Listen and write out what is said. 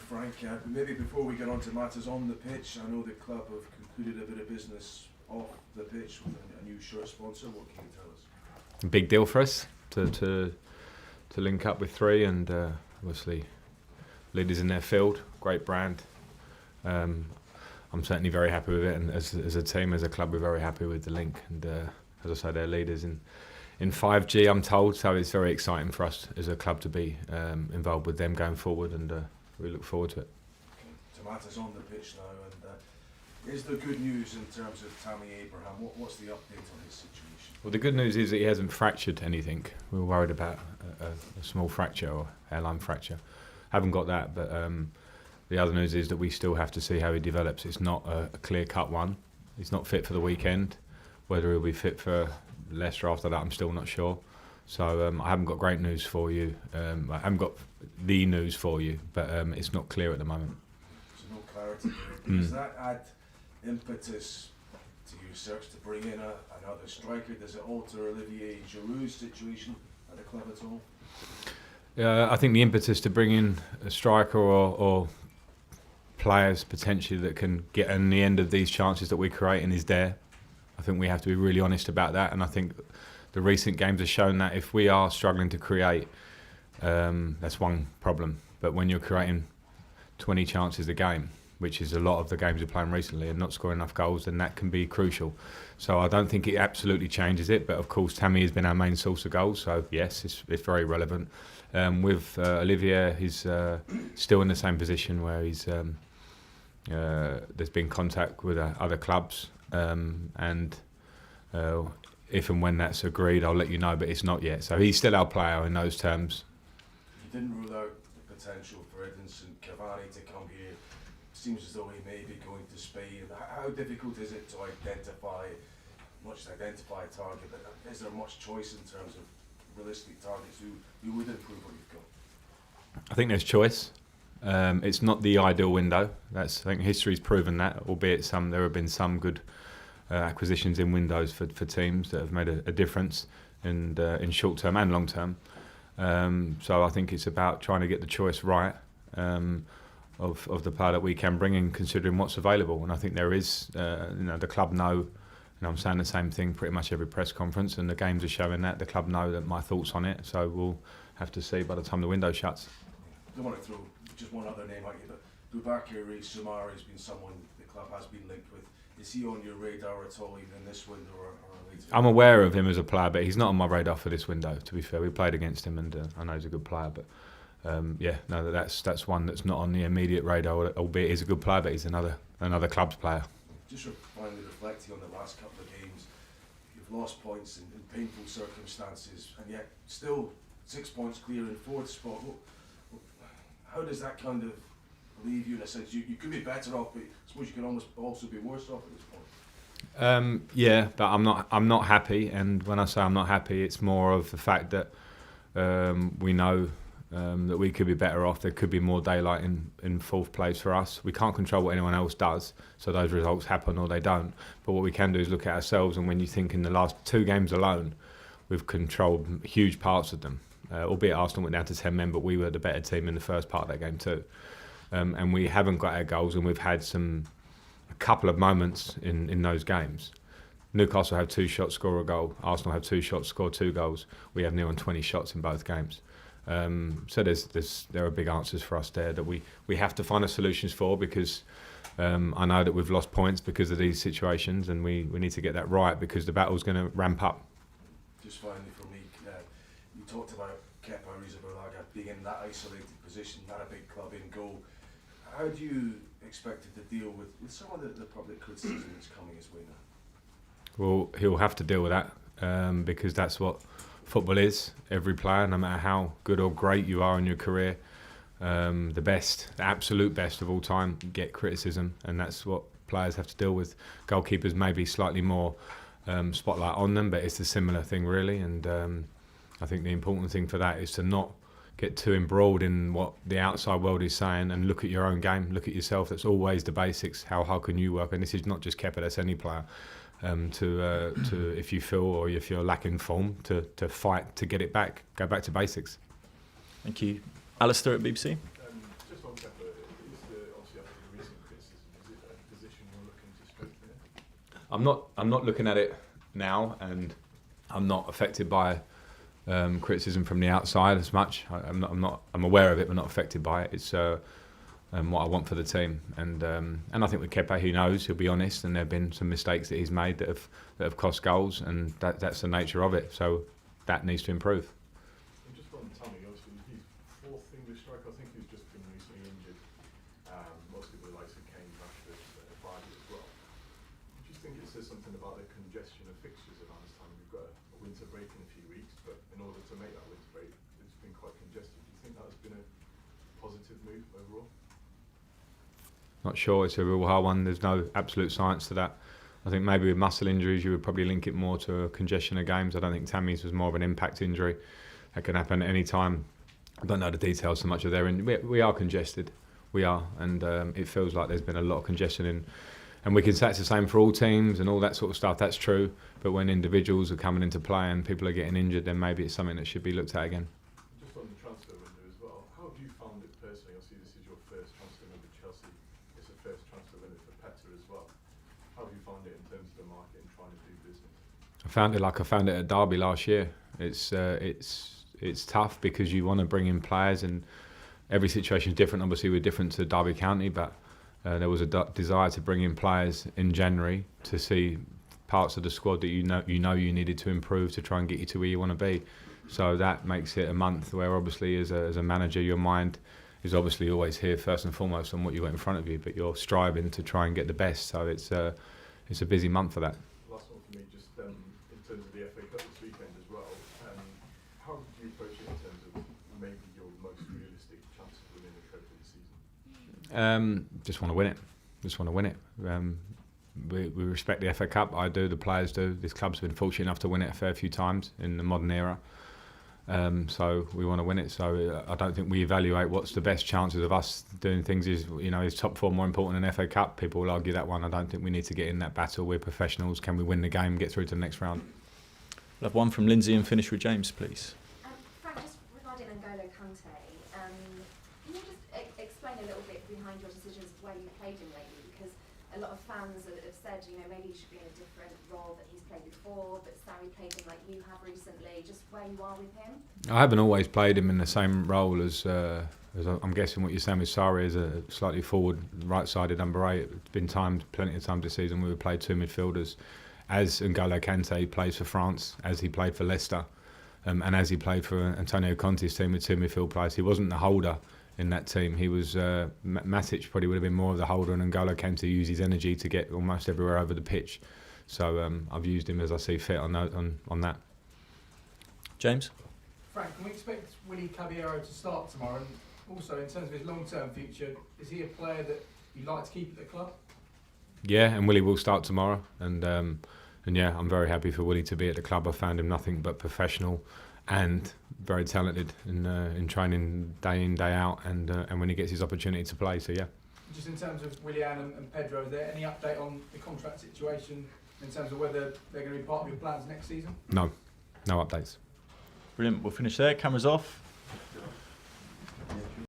Frank, maybe before we get on to matters on the pitch, I know the club have concluded a bit of business off the pitch with a new shirt sponsor. What can you tell us? A big deal for us to link up with Three, and obviously leaders in their field, great brand. I'm certainly very happy with it, and as a team, as a club, we're very happy with the link. And as I say, they're leaders in 5G, I'm told, so it's very exciting for us as a club to be involved with them going forward, and we look forward to it. Okay. To matters on the pitch now, and is there good news in terms of Tammy Abraham? What's the update on his situation? Well, the good news is that he hasn't fractured anything. We were worried about a small fracture or hairline fracture. Haven't got that, but the other news is that we still have to see how he develops. It's not a clear-cut one. He's not fit for the weekend. Whether he'll be fit for Leicester after that, I'm still not sure. So I haven't got great news for you. I haven't got the news for you, but it's not clear at the moment. So no clarity there. Does that add impetus to your search to bring in another striker? Does it alter Olivier Giroud's situation at the club at all? I think the impetus to bring in a striker or players potentially that can get in the end of these chances that we're creating is there. I think we have to be really honest about that, and I think the recent games have shown that if we are struggling to create, that's one problem. But when you're creating 20 chances a game, which is a lot of the games we're playing recently, and not scoring enough goals, then that can be crucial. So I don't think it absolutely changes it, but of course Tammy has been our main source of goals, so yes, it's very relevant. With Olivier, he's still in the same position where he's there's been contact with other clubs, and if and when that's agreed, I'll let you know, but it's not yet. So he's still our player in those terms. You didn't rule out the potential for Edinson Cavani to come here. Seems as though he may be going to Spain. How difficult is it to identify a target, but is there much choice in terms of realistic targets who would improve what you've got? I think there's choice. It's not the ideal window. I think history's proven that, albeit there have been some good acquisitions in windows for teams that have made a difference in short term and long term. So I think it's about trying to get the choice right of the player that we can bring in, considering what's available. And I think there is, the club know, and I'm saying the same thing pretty much every press conference, and the games are showing that. The club know that my thoughts on it, so we'll have to see by the time the window shuts. I don't want to throw just one other name at you, but Boubacar Soumaré has been someone the club has been linked with. Is he on your radar at all, even in this window or later? I'm aware of him as a player, but he's not on my radar for this window, to be fair. We played against him, and I know he's a good player, but that's one that's not on the immediate radar, albeit he's a good player, but he's another club's player. Just finally reflecting on the last couple of games, you've lost points in painful circumstances, and yet still 6 points clear in fourth spot. How does that kind of leave you in a sense? You could be better off, but I suppose you can almost also be worse off at this point. Yeah, but I'm not happy, and when I say I'm not happy, it's more of the fact that we know that we could be better off. There could be more daylight in fourth place for us. We can't control what anyone else does, so those results happen or they don't. But what we can do is look at ourselves, and when you think in the last 2 games alone, we've controlled huge parts of them. Albeit Arsenal went down to 10 men, but we were the better team in the first part of that game too. And we haven't got our goals, and we've had a couple of moments in those games. Newcastle have 2 shots, score a goal. Arsenal have 2 shots, score 2 goals. We have near on 20 shots in both games. So there are big answers for us there that we have to find the solutions for, because I know that we've lost points because of these situations, and we need to get that right, because the battle's going to ramp up. Just finally for me, you talked about Kepa Arrizabalaga being in that isolated position, not a big club in goal. How do you expect it to deal with some of the public criticism that's coming his way now? Well, he'll have to deal with that, because that's what football is. Every player, no matter how good or great you are in your career, the absolute best of all time, get criticism, and that's what players have to deal with. Goalkeepers maybe slightly more spotlight on them, but it's a similar thing really, and I think the important thing for that is to not get too embroiled in what the outside world is saying, and look at your own game, look at yourself. That's always the basics. How hard can you work? And this is not just Kepa, that's any player. To if you feel, or if you're lacking form, to fight to get it back, go back to basics. Thank you. Alistair at BBC. Just on Kepa, I'm not looking at it now, and I'm not affected by criticism from the outside as much. I'm aware of it, but not affected by it. It's what I want for the team, and I think with Kepa, he knows, he'll be honest, and there have been some mistakes that he's made that have cost goals, and that's the nature of it. So that needs to improve. And just on Tammy, obviously he's fourth English striker. I think he's just been recently injured. Mostly with the likes of Kane, Rashford, Vardy as well. Do you think it says something about the congestion of fixtures around this time? We've got a winter break in a few weeks, but in order to make that winter break, it's been quite congested. Do you think that has been a positive move overall? Not sure. It's a real hard one. There's no absolute science to that. I think maybe with muscle injuries you would probably link it more to a congestion of games. I don't think Tammy's was more of an impact injury. That can happen at any time. I don't know the details so much of their injury. We are congested. We are, and it feels like there's been a lot of congestion in. And we can say it's the same for all teams and all that sort of stuff. That's true. But when individuals are coming into play and people are getting injured, then maybe it's something that should be looked at again. Just on the transfer window as well, how have you found it personally? Obviously this is your first transfer window with Chelsea. It's the first transfer window for Petter as well. How have you found it in terms of the market and trying to do business? I found it like I found it at Derby last year. It's tough because you want to bring in players, and every situation is different. Obviously we're different to Derby County, but there was a desire to bring in players in January to see parts of the squad that you know you needed to improve to try and get you to where you want to be. So that makes it a month where obviously as a manager your mind is obviously always here first and foremost on what you got in front of you, but you're striving to try and get the best. So it's a busy month for that. Last one for me, just in terms of the FA Cup this weekend as well. How would you approach it in terms of maybe your most realistic chance of winning the trophy this season? Just want to win it. We respect the FA Cup. I do. The players do. This club's been fortunate enough to win it a fair few times in the modern era. So we want to win it. So I don't think we evaluate what's the best chances of us doing things. Is top four more important than FA Cup? People will argue that one. I don't think we need to get in that battle. We're professionals. Can we win the game? Get through to the next round. We'll have one from Lindsay and finish with James, please. Frank, just regarding N'Golo Kante, can you just explain a little bit behind your decisions where you played him lately? Because a lot of fans have said, maybe he should be in a different role that he's played before, but Sarri played him like you have recently. Just where you are with him? I haven't always played him in the same role as I'm guessing what you're saying with Sarri is a slightly forward, right-sided number 8. It's been plenty of times this season we would play two midfielders. As N'Golo Kante plays for France, as he played for Leicester, and as he played for Antonio Conte's team with two midfield players, he wasn't the holder in that team. He was Matic probably would have been more of the holder, and N'Golo Kante used his energy to get almost everywhere over the pitch. So I've used him as I see fit on that. James? Frank, can we expect Willy Caballero to start tomorrow? And also, in terms of his long-term future, is he a player that you'd like to keep at the club? Yeah, and Willy will start tomorrow, and yeah, I'm very happy for Willy to be at the club. I found him nothing but professional and very talented in training day in, day out, and when he gets his opportunity to play. So yeah. Just in terms of Willian and Pedro, is there any update on the contract situation in terms of whether they're going to be part of your plans next season? No updates. Brilliant. We'll finish there. Cameras off.